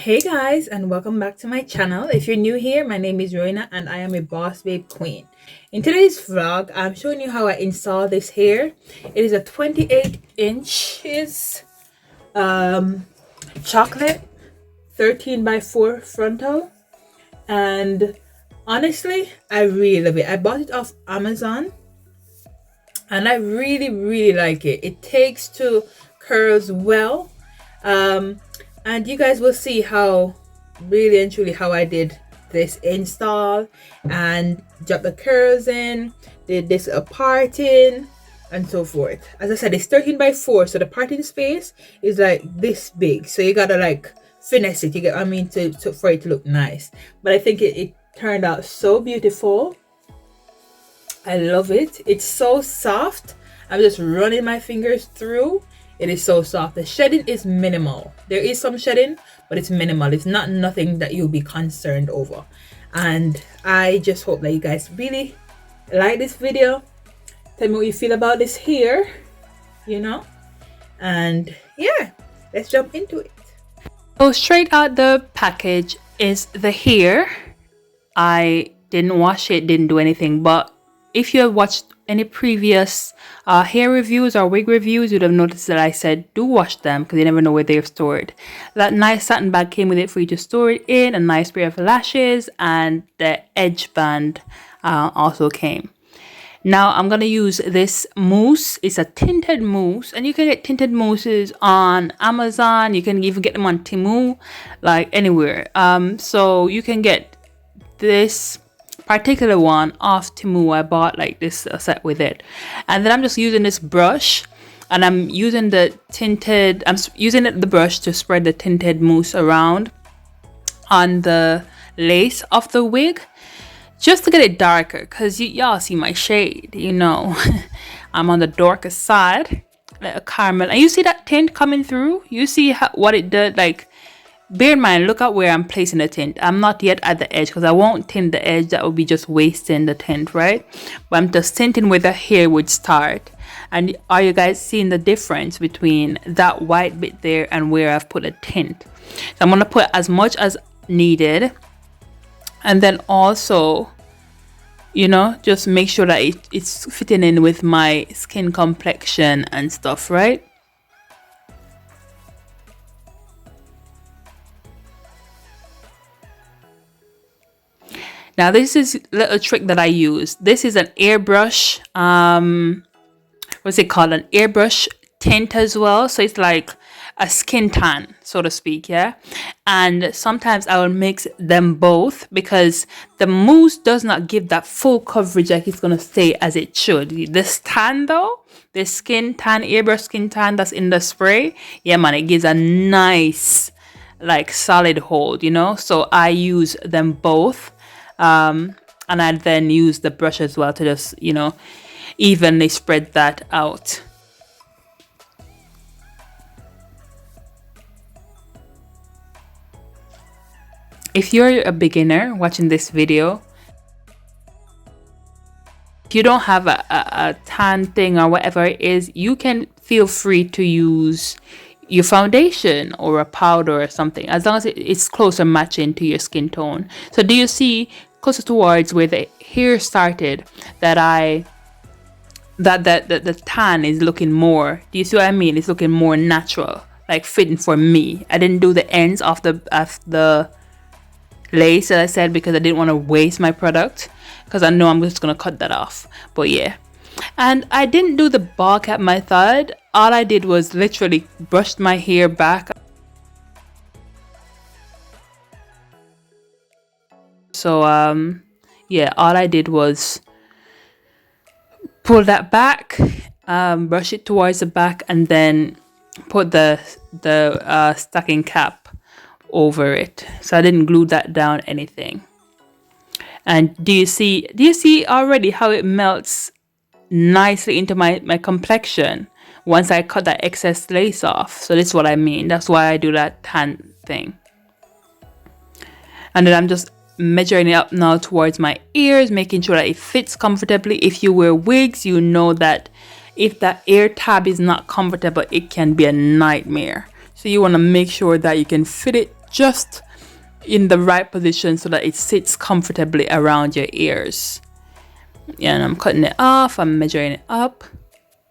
Hey guys, and welcome back to my channel. If you're new here, my name is Roina and I am a boss babe queen. In today's vlog, I'm showing you how I install this hair. It is a 28 inches chocolate 13 by 4 frontal, and honestly I really love it. I bought it off Amazon and I really like it. It takes to curls well, and you guys will see how really and truly how I did this install and drop the curls in, did this a parting and so forth. As I said, it's 13 by 4, so the parting space is like this big, so you gotta like finesse it, you get what I mean, to for it to look nice. But I think it turned out so beautiful. I love it. It's so soft. I'm just running my fingers through. It is so soft. The shedding is minimal. There is some shedding, but it's minimal. It's not nothing that you'll be concerned over. And I just hope that you guys really like this video. Tell me what you feel about this hair, and yeah, let's jump into it. So straight out the package is the hair. I didn't wash it, didn't do anything, but if you have watched any previous hair reviews or wig reviews, you'd have noticed that I said do wash them because you never know where they're stored. That nice satin bag came with it for you to store it in, a nice pair of lashes, and the edge band also came. Now I'm going to use this mousse. It's a tinted mousse, and you can get tinted mousses on Amazon. You can even get them on Temu, like anywhere. So you can get this particular one off Temu. I bought like this set with it, and then I'm just using this brush, and I'm using the brush to spread the tinted mousse around on the lace of the wig, just to get it darker, because y'all see my shade, I'm on the darker side, like a caramel, and you see that tint coming through. You see what it did. Like, bear in mind, look at where I'm placing the tint. I'm not yet at the edge because I won't tint the edge. That would be just wasting the tint, right? But I'm just tinting where the hair would start. And are you guys seeing the difference between that white bit there and where I've put a tint? So I'm going to put as much as needed. And then also, just make sure that it's fitting in with my skin complexion and stuff, right? Now this is a little trick that I use. This is an airbrush, what's it called? An airbrush tint as well. So it's like a skin tan, so to speak, yeah? And sometimes I will mix them both because the mousse does not give that full coverage like it's gonna stay as it should. This tan though, this skin tan, airbrush skin tan that's in the spray, yeah man, it gives a nice, like solid hold, So I use them both. And I then use the brush as well to just, evenly spread that out. If you're a beginner watching this video, if you don't have a tan thing or whatever it is, you can feel free to use your foundation or a powder or something, as long as it's closer matching to your skin tone. So do you see closer towards where the hair started that the tan is looking more? Do you see what I mean? It's looking more natural, like fitting for me. I didn't do the ends of the lace, as I said, because I didn't want to waste my product, because I know I'm just gonna cut that off. But yeah, and I didn't do the ball cap method. All I did was literally brushed my hair back. So yeah, all I did was pull that back, brush it towards the back, and then put the stocking cap over it. So I didn't glue that down anything. And do you see already how it melts nicely into my complexion once I cut that excess lace off? So this is what I mean. That's why I do that tan thing. And then I'm just measuring it up now towards my ears, making sure that it fits comfortably. If you wear wigs, you know that if that ear tab is not comfortable, it can be a nightmare. So you want to make sure that you can fit it just in the right position so that it sits comfortably around your ears. Yeah, and I'm cutting it off, I'm measuring it up,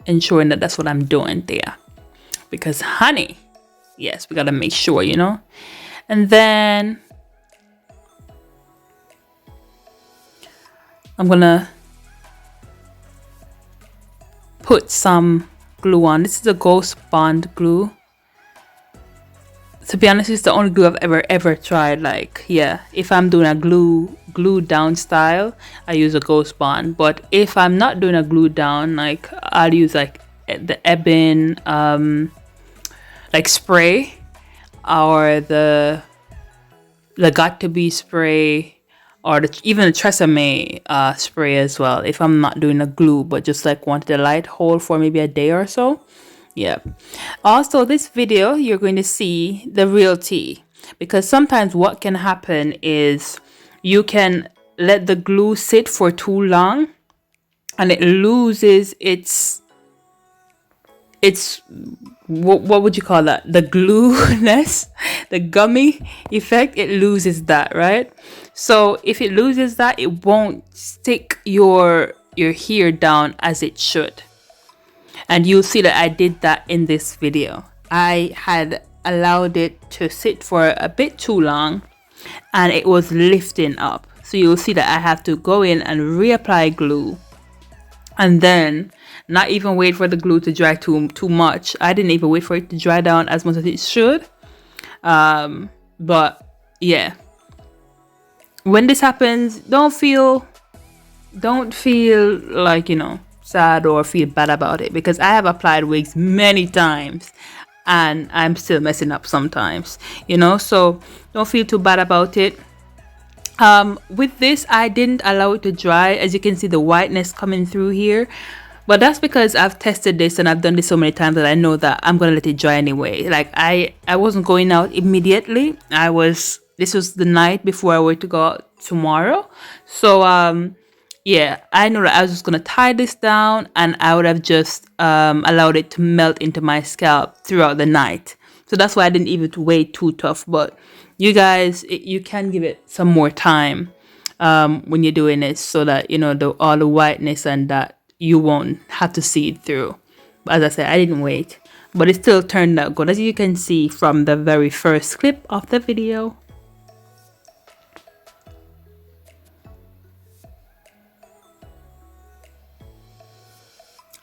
ensuring that that's what I'm doing there. Because honey, yes, we gotta make sure, you know. And then I'm gonna put some glue on. This is a Ghost Bond glue. To be honest, it's the only glue I've ever tried. Like, yeah, if I'm doing a glue down style, I use a Ghost Bond. But if I'm not doing a glue down, like, I'll use like the Ebin like spray, or the Got2b spray, or even the Tresemme spray as well, if I'm not doing a glue but just like wanted a light hold for maybe a day or so. Yeah. Also, this video you're going to see the real tea, because sometimes what can happen is you can let the glue sit for too long and it loses its what would you call that, the glueness, the gummy effect. It loses that, right? So if it loses that, it won't stick your hair down as it should. And you'll see that I did that in this video. I had allowed it to sit for a bit too long and it was lifting up. So you'll see that I have to go in and reapply glue, and then not even wait for the glue to dry too much. I didn't even wait for it to dry down as much as it should. But yeah, when this happens, don't feel like, you know, sad or feel bad about it, because I have applied wigs many times and I'm still messing up sometimes, you know, so don't feel too bad about it. With this, I didn't allow it to dry. As you can see, the whiteness coming through here, but that's because I've tested this and I've done this so many times that I know that I'm gonna let it dry anyway. Like, I wasn't going out immediately. This was the night before I were to go out tomorrow. So yeah, I know that I was just gonna tie this down and I would have just allowed it to melt into my scalp throughout the night. So that's why I didn't even wait too tough. But you guys, you can give it some more time when you're doing it, so that, you know, all the whiteness and that, you won't have to see it through. But as I said, I didn't wait, but it still turned out good, as you can see from the very first clip of the video.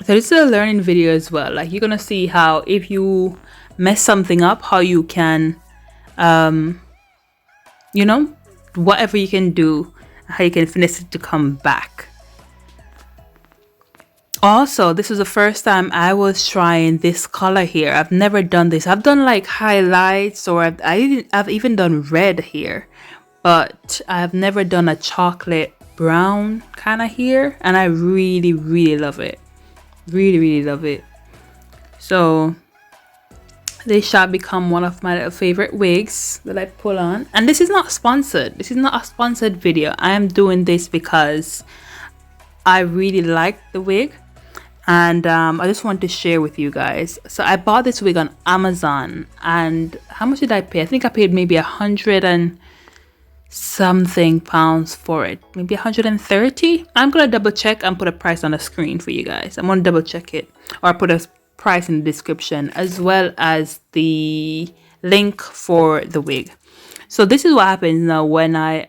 So this is a learning video as well. Like, you're gonna see how if you mess something up, how you can you know, whatever you can do, how you can finish it to come back. Also, this was the first time I was trying this color here. I've never done this. I've done like highlights, or I've even done red here, but I've never done a chocolate brown kind of here, and I really love it. Really love it. So this shall become one of my little favorite wigs that I pull on. And this is not sponsored. This is not a sponsored video. I am doing this because I really like the wig, and I just want to share with you guys. So I bought this wig on Amazon, and how much did I pay? I think I paid maybe 100 and something pounds for it, maybe 130. I'm gonna double check and put a price on the screen for you guys. I'm gonna double check it, or put a price in the description, as well as the link for the wig. So this is what happens now when I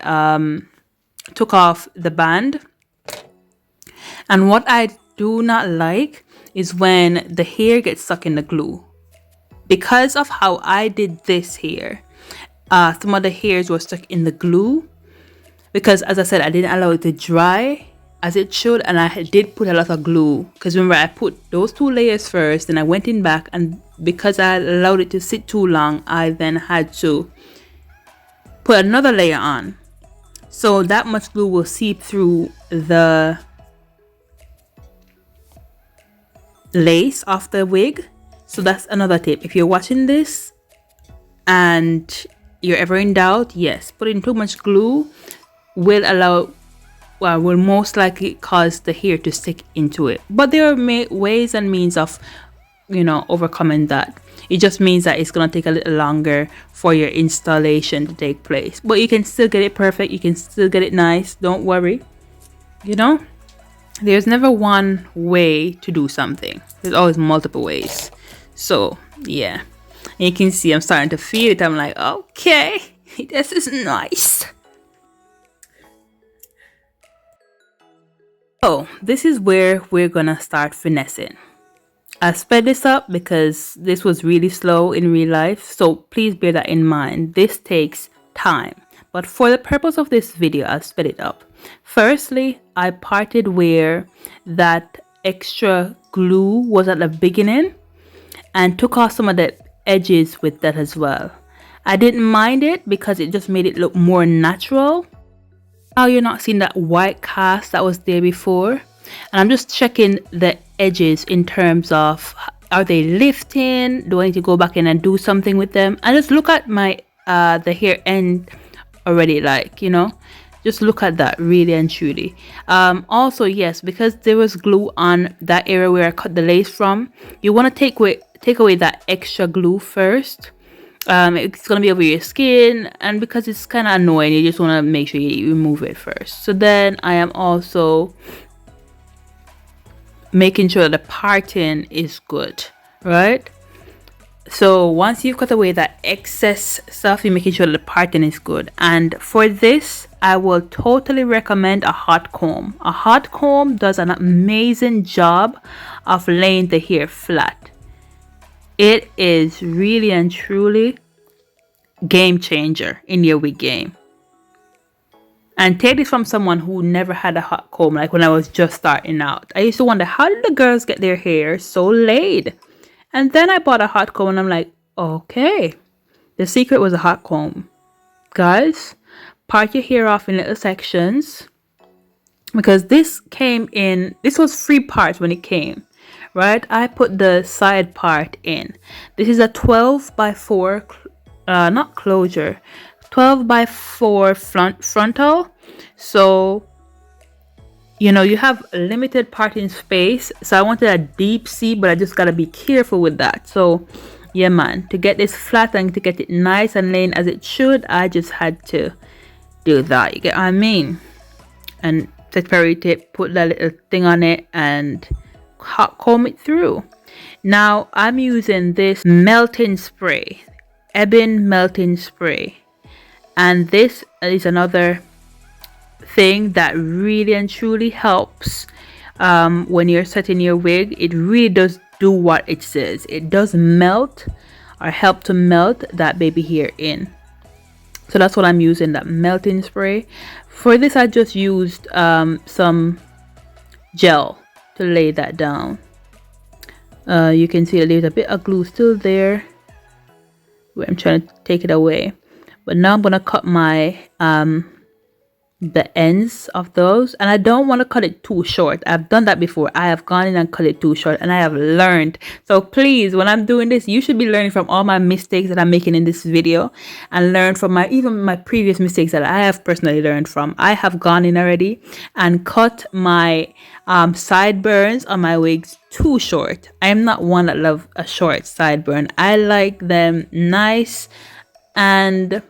took off the band. And what I do not like is when the hair gets stuck in the glue. Because of how I did this here, some of the hairs were stuck in the glue, because, as I said, I didn't allow it to dry as it should, and I did put a lot of glue. Because remember, I put those 2 layers first, and I went in back, and because I allowed it to sit too long, I then had to put another layer on. So that much glue will seep through the lace of the wig. So that's another tip. If you're watching this and you're ever in doubt, yes, putting too much glue will most likely cause the hair to stick into it. But there are ways and means of, you know, overcoming that. It just means that it's going to take a little longer for your installation to take place, but you can still get it perfect. You can still get it nice. Don't worry. You know, there's never one way to do something. There's always multiple ways. So yeah, and you can see I'm starting to feel it. I'm like, okay, this is nice. So this is where we're gonna start finessing. I sped this up because this was really slow in real life, so please bear that in mind. This takes time, but for the purpose of this video, I'll sped it up. Firstly, I parted where that extra glue was at the beginning and took off some of the edges with that as well. I didn't mind it because it just made it look more natural. Now you're not seeing that white cast that was there before, and I'm just checking the edges in terms of, are they lifting? Do I need to go back in and do something with them? And just look at my the hair end already, like, you know, just look at that, really and truly. Also, yes, because there was glue on that area where I cut the lace from, you want to take away that extra glue first. It's gonna be over your skin, and because it's kind of annoying, you just want to make sure you remove it first. So then I am also making sure the parting is good, right? So once you cut away that excess stuff, you're making sure the parting is good. And for this, I will totally recommend a hot comb. A hot comb does an amazing job of laying the hair flat. It is really and truly game changer in your wig game. And take this from someone who never had a hot comb, like when I was just starting out. I used to wonder, how did the girls get their hair so laid? And then I bought a hot comb and I'm like, okay, the secret was a hot comb. Guys, part your hair off in little sections, because this was 3 parts when it came. Right, I put the side part in. This is a 12 by 4 not closure, 12 by 4 frontal. So you know, you have limited parting space, so I wanted a deep C, but I just gotta be careful with that. So yeah, man, to get this flat and to get it nice and laying as it should, I just had to do that, you get what I mean? And separate it, put that little thing on it, and hot comb it through. Now I'm using this melting spray, Ebin melting spray, and this is another thing that really and truly helps when you're setting your wig. It really does do what it says. It does melt or help to melt that baby hair in. So that's what I'm using, that melting spray. For this I just used some gel to lay that down. You can see that there's a bit of glue still there where I'm trying to take it away, but now I'm gonna cut my the ends of those, and I don't want to cut it too short. I've done that before. I have gone in and cut it too short, and I have learned. So please, when I'm doing this, you should be learning from all my mistakes that I'm making in this video, and learn from even my previous mistakes that I have personally learned from. I have gone in already and cut my sideburns on my wigs too short. I am not one that love a short sideburn. I like them nice and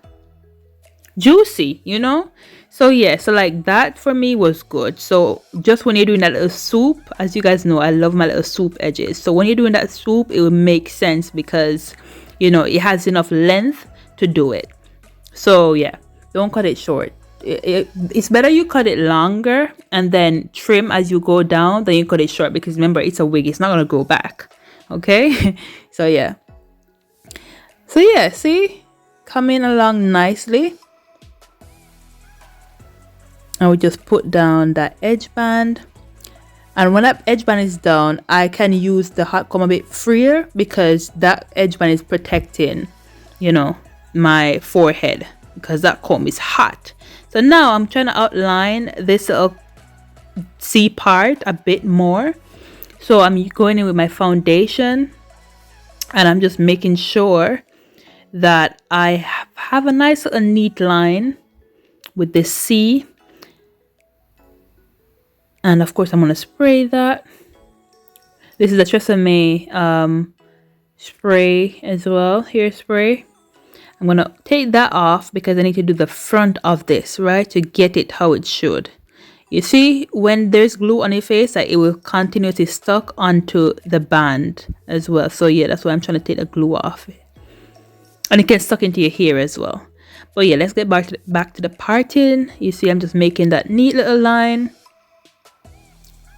juicy, you know. So yeah, so like that for me was good. So just when you're doing that little swoop, as you guys know, I love my little swoop edges. So when you're doing that swoop, it will make sense because, you know, it has enough length to do it. So yeah, don't cut it short. It's better you cut it longer and then trim as you go down than you cut it short, because remember, it's a wig, it's not gonna go back. Okay. So yeah, see, coming along nicely. I would just put down that edge band, and when that edge band is down, I can use the hot comb a bit freer because that edge band is protecting, you know, my forehead, because that comb is hot. So now I'm trying to outline this little C part a bit more. So I'm going in with my foundation, and I'm just making sure that I have a nice little neat line with this C. And of course I'm going to spray that. This is a Tresemme spray as well, hairspray. I'm gonna take that off because I need to do the front of this, right, to get it how it should. You see, when there's glue on your face, like, it will continuously stuck onto the band as well. So yeah, that's why I'm trying to take the glue off, and it can stuck into your hair as well. But yeah, let's get back to the parting. You see, I'm just making that neat little line,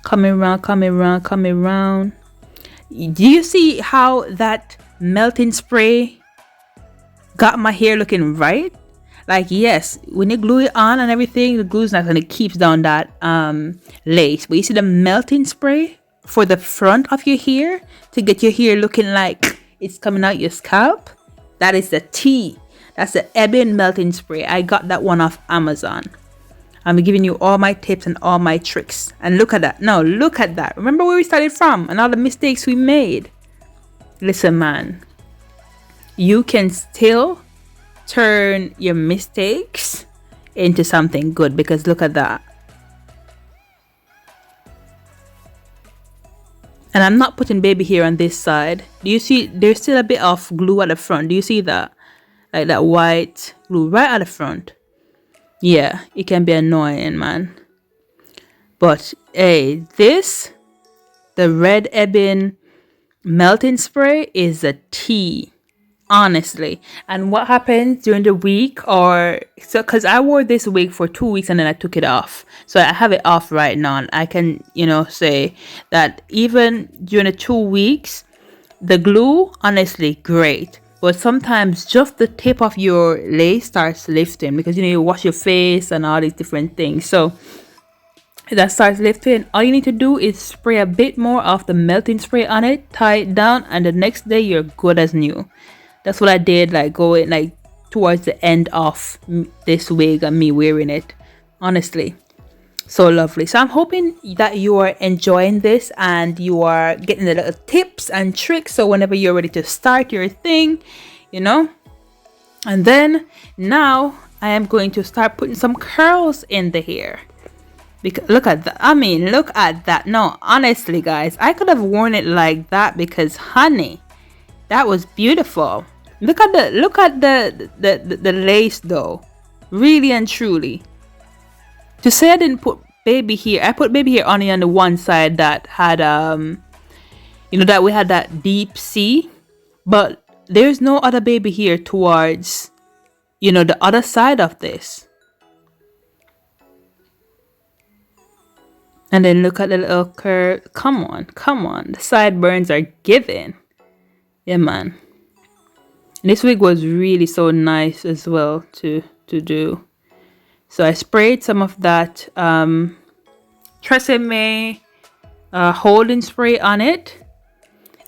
coming around, coming around, coming around. Do you see how that melting spray got my hair looking right? Like, yes, when you glue it on and everything, the glue's not gonna keep down that lace. But you see the melting spray for the front of your hair to get your hair looking like it's coming out your scalp? That is the T. That's the Ebin melting spray. I got that one off Amazon. I'm giving you all my tips and all my tricks. And look at that. No, look at that. Remember where we started from and all the mistakes we made? Listen, man. You can still turn your mistakes into something good, because look at that. And I'm not putting baby hair on this side. Do you see there's still a bit of glue at the front? Do you see that? Like that white glue right at the front. Yeah, it can be annoying, man. But hey, the Red Ebin melting spray is a T. Honestly. And what happens during the week, or so, because I wore this wig for 2 weeks and then I took it off, so I have it off right now, and I can, you know, say that even during the 2 weeks, the glue, honestly, great. But sometimes just the tip of your lace starts lifting, because, you know, you wash your face and all these different things. So that starts lifting. All you need to do is spray a bit more of the melting spray on it, tie it down, and the next day you're good as new. That's what I did, like going like towards the end of this wig and me wearing it. Honestly, so lovely. So I'm hoping that you are enjoying this and you are getting the little tips and tricks, so whenever you're ready to start your thing, you know. And then now I am going to start putting some curls in the hair. Because look at that. I mean, look at that. No, honestly, guys, I could have worn it like that, because honey, that was beautiful. Look at the lace though. Really and truly. To say I didn't put baby hair, I put baby hair only on the one side that had you know, that we had that deep C, but there's no other baby hair towards, you know, the other side of this. And then look at the little curve. Come on, come on. The sideburns are giving. Yeah, man. And this wig was really so nice as well to do. So I sprayed some of that Tresemme holding spray on it,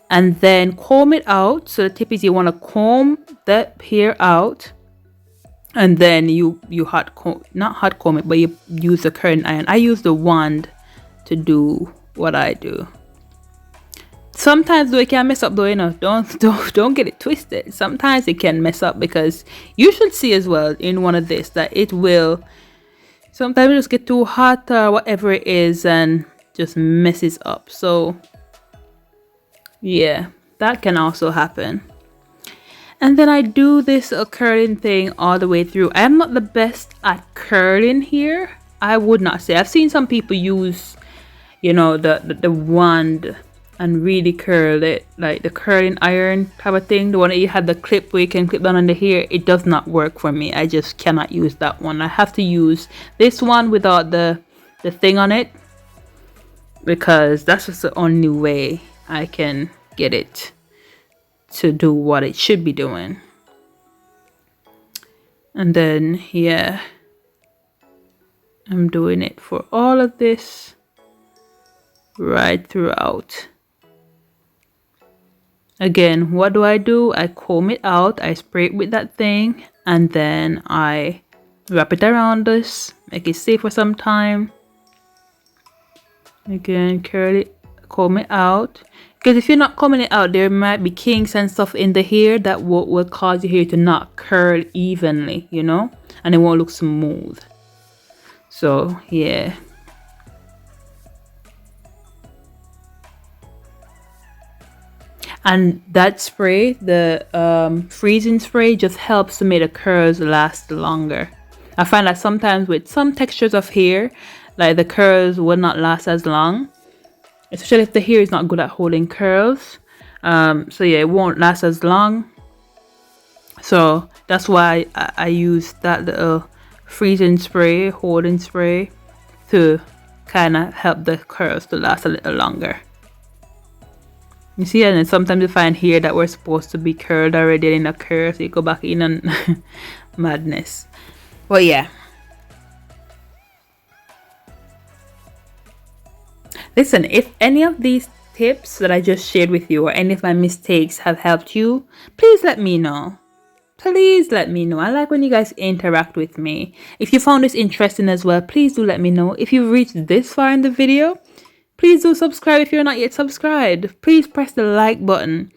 and then comb it out. So the tip is you want to comb the hair out, and then you not hot comb it, but you use the curling iron. I use the wand to do what I do. Sometimes though it can mess up though, you know, don't get it twisted. Sometimes it can mess up, because you should see as well in one of this that it will sometimes just get too hot or whatever it is and just messes up. So yeah, that can also happen. And then I do this curling thing all the way through. I am not the best at curling here, I would not say. I've seen some people use, you know, the wand and really curl it, like the curling iron type of thing, the one that you had the clip where you can clip down on the hair. It does not work for me. I just cannot use that one. I have to use this one without the thing on it, because that's just the only way I can get it to do what it should be doing. And then yeah, I'm doing it for all of this right throughout. Again, what do? I comb it out, I spray it with that thing, and then I wrap it around us, make it stay for some time. Again, curl it, comb it out. Because if you're not combing it out, there might be kinks and stuff in the hair that will cause your hair to not curl evenly, you know, and it won't look smooth. So yeah. And that spray, the freezing spray, just helps to make the curls last longer. I find that sometimes with some textures of hair, like the curls will not last as long, especially if the hair is not good at holding curls. So yeah, it won't last as long. So that's why I use that little freezing spray, holding spray, to kind of help the curls to last a little longer. You see, and then sometimes you find hair that were supposed to be curled already in a curl, so you go back in and madness. But yeah. Listen, if any of these tips that I just shared with you or any of my mistakes have helped you, please let me know. Please let me know. I like when you guys interact with me. If you found this interesting as well, please do let me know. If you've reached this far in the video, please do subscribe if you're not yet subscribed. Please press the like button.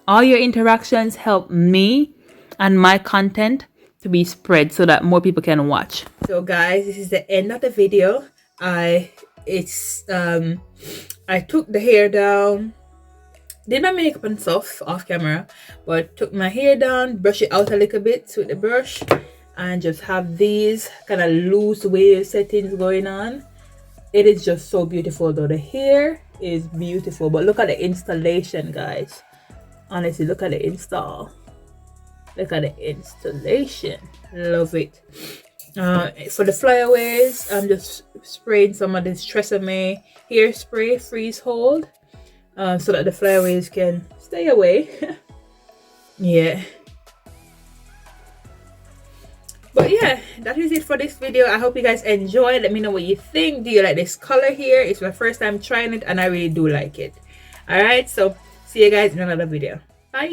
All your interactions help me and my content to be spread so that more people can watch. So guys, this is the end of the video. I took the hair down, did my makeup and stuff off camera, but took my hair down, brush it out a little bit with the brush, and just have these kind of loose wave settings going on. It is just so beautiful though. The hair is beautiful, but look at the installation, guys. Honestly, look at the install. Look at the installation. Love it. For the flyaways, I'm just spraying some of this Tresemme hairspray freeze hold, so that the flyaways can stay away. Yeah. But yeah, that is it for this video. I hope you guys enjoyed. Let me know what you think. Do you like this color here? It's my first time trying it and I really do like it. Alright, so see you guys in another video. Bye.